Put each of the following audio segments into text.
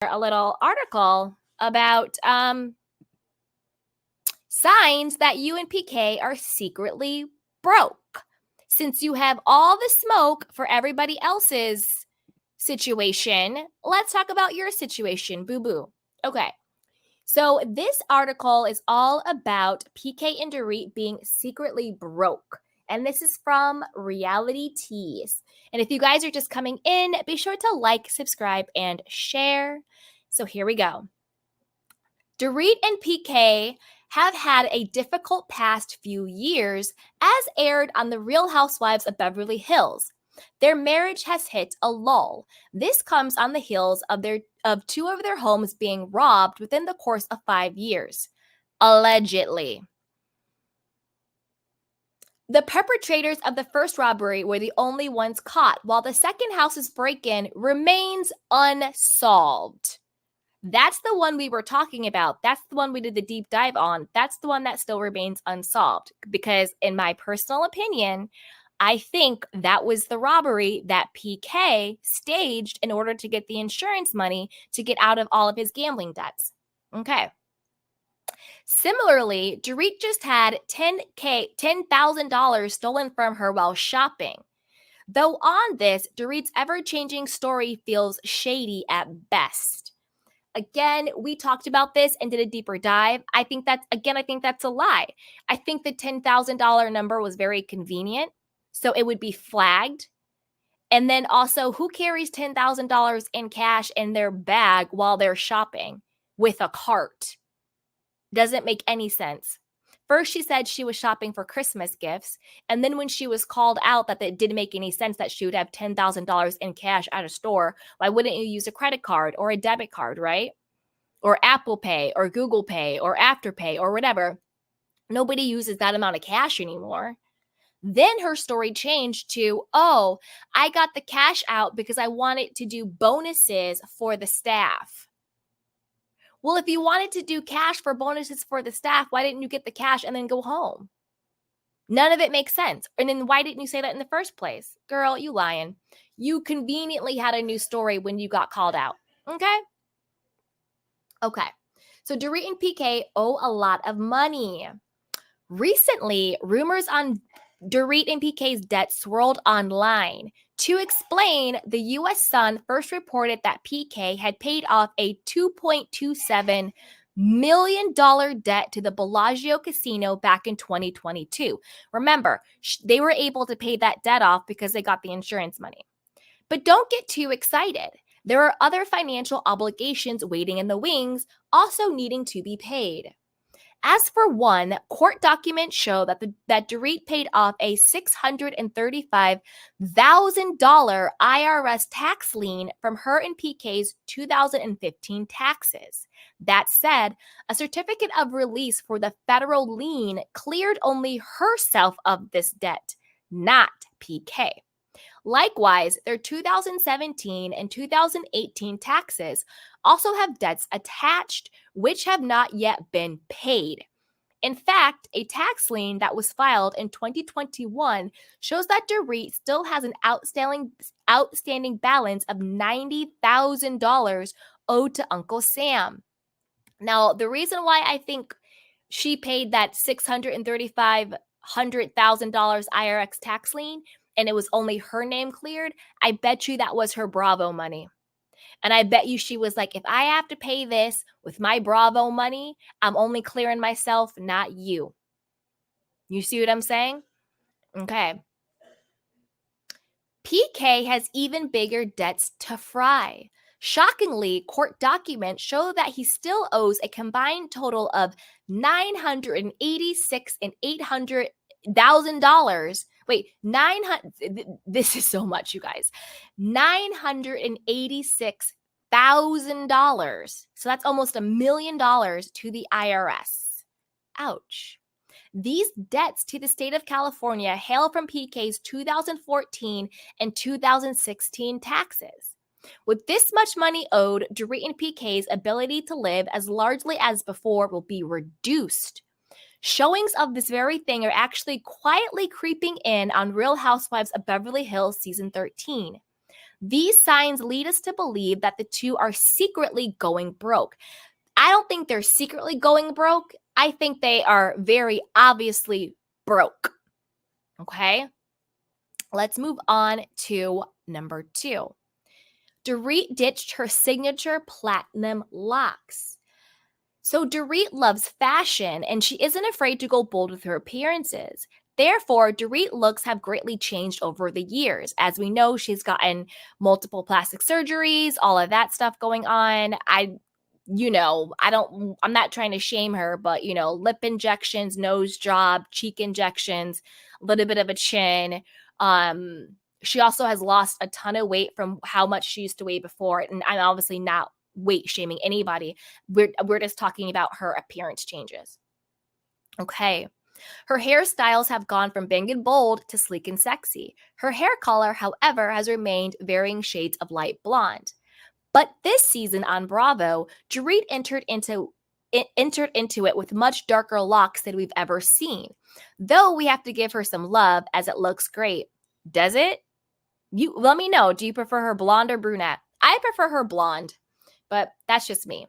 a little article about signs that you and PK are secretly broke. Since you have all the smoke for everybody else's situation, let's talk about your situation, boo-boo. Okay. So this article is all about PK and Dorit being secretly broke. And this is from Reality Tees. And if you guys are just coming in, be sure to like, subscribe, and share. So here we go. Dorit and PK have had a difficult past few years, as aired on The Real Housewives of Beverly Hills. Their marriage has hit a lull. This comes on the heels of two of their homes being robbed within the course of 5 years, allegedly. The perpetrators of the first robbery were the only ones caught, while the second house's break-in remains unsolved. That's the one we were talking about. That's the one we did the deep dive on. That's the one that still remains unsolved. Because in my personal opinion, I think that was the robbery that PK staged in order to get the insurance money to get out of all of his gambling debts. Okay. Similarly, Dorit just had $10,000 stolen from her while shopping. Though on this, Dorit's ever-changing story feels shady at best. Again, we talked about this and did a deeper dive. I think that's a lie. I think the $10,000 number was very convenient, so it would be flagged. And then also, who carries $10,000 in cash in their bag while they're shopping with a cart? Doesn't make any sense. First, she said she was shopping for Christmas gifts. And then when she was called out that it didn't make any sense that she would have $10,000 in cash at a store, why wouldn't you use a credit card or a debit card, right? Or Apple Pay or Google Pay or Afterpay or whatever. Nobody uses that amount of cash anymore. Then her story changed to, oh, I got the cash out because I wanted to do bonuses for the staff. Well, if you wanted to do cash for bonuses for the staff, why didn't you get the cash and then go home? None of it makes sense. And then why didn't you say that in the first place? Girl, you lying. You conveniently had a new story when you got called out. Okay? Okay. So Dorit and PK owe a lot of money. Recently, rumors on Dorit and PK's debt swirled online. To explain, the U.S. Sun first reported that PK had paid off a $2.27 million debt to the Bellagio Casino back in 2022. Remember, they were able to pay that debt off because they got the insurance money. But don't get too excited. There are other financial obligations waiting in the wings, also needing to be paid. As for one, court documents show that Dorit paid off a $635,000 IRS tax lien from her and PK's 2015 taxes. That said, a certificate of release for the federal lien cleared only herself of this debt, not PK. Likewise, their 2017 and 2018 taxes also have debts attached, which have not yet been paid. In fact, a tax lien that was filed in 2021 shows that Dorit still has an outstanding balance of $90,000 owed to Uncle Sam. Now, the reason why I think she paid that $635,000 IRS tax lien and it was only her name cleared, I bet you that was her Bravo money. And I bet you she was like, if I have to pay this with my Bravo money, I'm only clearing myself, not you. You see what I'm saying? Okay. PK has even bigger debts to fry. Shockingly, court documents show that he still owes a combined total of $986,000 and $800,000. Wait, 900. This is so much, you guys. $986,000. So that's almost $1 million to the IRS. Ouch. These debts to the state of California hail from PK's 2014 and 2016 taxes. With this much money owed, Dorit and PK's ability to live as largely as before will be reduced. Showings of this very thing are actually quietly creeping in on Real Housewives of Beverly Hills Season 13. These signs lead us to believe that the two are secretly going broke. I don't think they're secretly going broke. I think they are very obviously broke. Okay? Let's move on to number 2. Dorit ditched her signature platinum locks. So Dorit loves fashion and she isn't afraid to go bold with her appearances. Therefore, Dorit looks have greatly changed over the years. As we know, she's gotten multiple plastic surgeries, all of that stuff going on. I'm not trying to shame her, but lip injections, nose job, cheek injections, a little bit of a chin. She also has lost a ton of weight from how much she used to weigh before. And I'm obviously not weight shaming anybody. We're just talking about her appearance changes. Okay. Her hairstyles have gone from big and bold to sleek and sexy. Her hair color, however, has remained varying shades of light blonde. But this season on Bravo, Dorit entered into it with much darker locks than we've ever seen. Though we have to give her some love as it looks great. Does it? You let me know. Do you prefer her blonde or brunette? I prefer her blonde, but that's just me.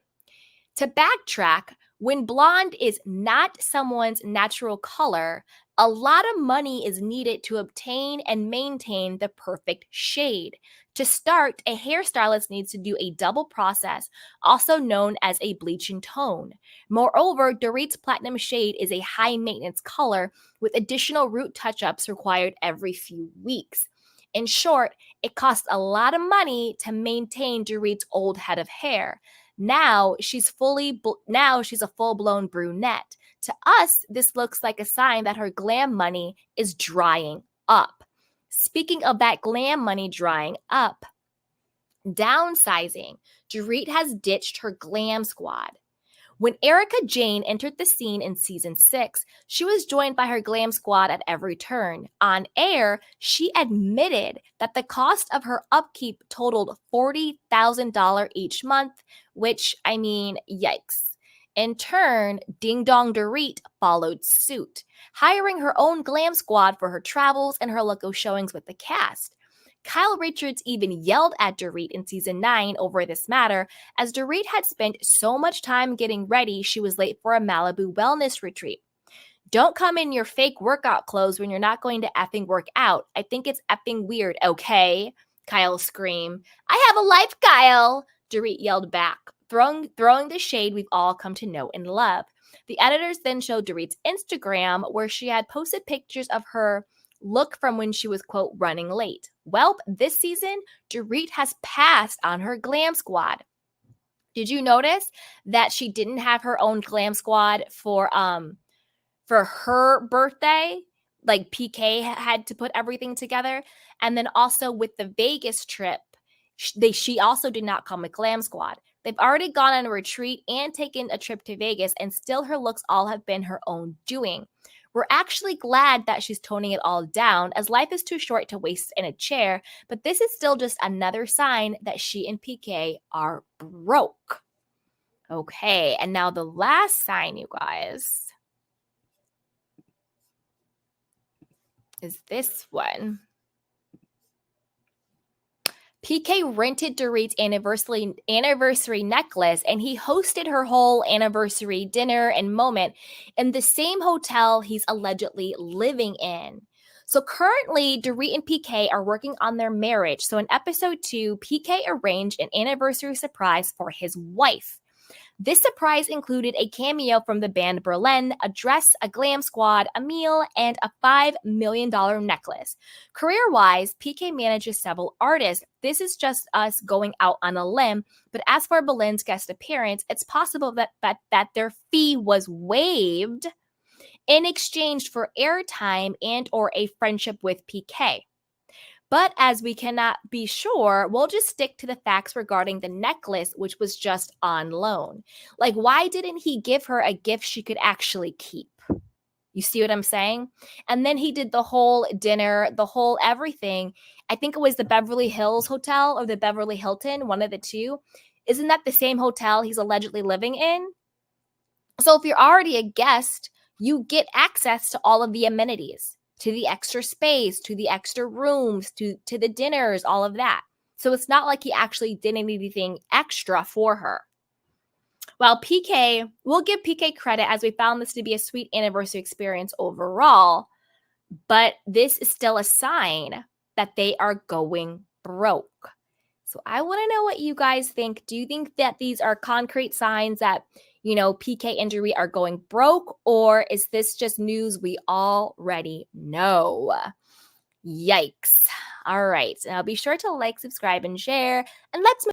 To backtrack, when blonde is not someone's natural color, a lot of money is needed to obtain and maintain the perfect shade. To start, a hairstylist needs to do a double process, also known as a bleach and tone. Moreover, Dorit's platinum shade is a high maintenance color with additional root touch-ups required every few weeks. In short, it costs a lot of money to maintain Dorit's old head of hair. Now she's a full-blown brunette. To us, this looks like a sign that her glam money is drying up. Speaking of that glam money drying up, downsizing. Dorit has ditched her glam squad. When Erica Jane entered the scene in season 6, she was joined by her glam squad at every turn. On air, she admitted that the cost of her upkeep totaled $40,000 each month, which, yikes. In turn, Ding Dong Dorit followed suit, hiring her own glam squad for her travels and her local showings with the cast. Kyle Richards even yelled at Dorit in season 9 over this matter, as Dorit had spent so much time getting ready she was late for a Malibu wellness retreat. Don't come in your fake workout clothes when you're not going to effing work out. I think it's effing weird, okay? Kyle screamed. I have a life, Kyle, Dorit yelled back, throwing the shade we've all come to know and love. The editors then showed Dorit's Instagram, where she had posted pictures of her look from when she was, quote, running late. Well, this season, Dorit has passed on her glam squad. Did you notice that she didn't have her own glam squad for her birthday? Like PK had to put everything together. And then also with the Vegas trip, she also did not come with glam squad. They've already gone on a retreat and taken a trip to Vegas, and still her looks all have been her own doing. We're actually glad that she's toning it all down, as life is too short to waste in a chair, but this is still just another sign that she and PK are broke. Okay, and now the last sign, you guys, is this one. PK rented Dorit's anniversary necklace, and he hosted her whole anniversary dinner and moment in the same hotel he's allegedly living in. So currently, Dorit and PK are working on their marriage. So in episode 2, PK arranged an anniversary surprise for his wife. This surprise included a cameo from the band Berlin, a dress, a glam squad, a meal, and a $5 million necklace. Career-wise, PK manages several artists. This is just us going out on a limb, but as for Berlin's guest appearance, it's possible that their fee was waived in exchange for airtime and or a friendship with PK. But as we cannot be sure, we'll just stick to the facts regarding the necklace, which was just on loan. Like, why didn't he give her a gift she could actually keep? You see what I'm saying? And then he did the whole dinner, the whole everything. I think it was the Beverly Hills Hotel or the Beverly Hilton, one of the two. Isn't that the same hotel he's allegedly living in? So if you're already a guest, you get access to all of the amenities, to the extra space, to the extra rooms, to the dinners, all of that. So it's not like he actually did anything extra for her. While PK, we'll give PK credit as we found this to be a sweet anniversary experience overall, but this is still a sign that they are going broke. So I want to know what you guys think. Do you think that these are concrete signs that, PK and Dorit are going broke, or is this just news we already know? Yikes. All right. Now be sure to like, subscribe, and share. And let's move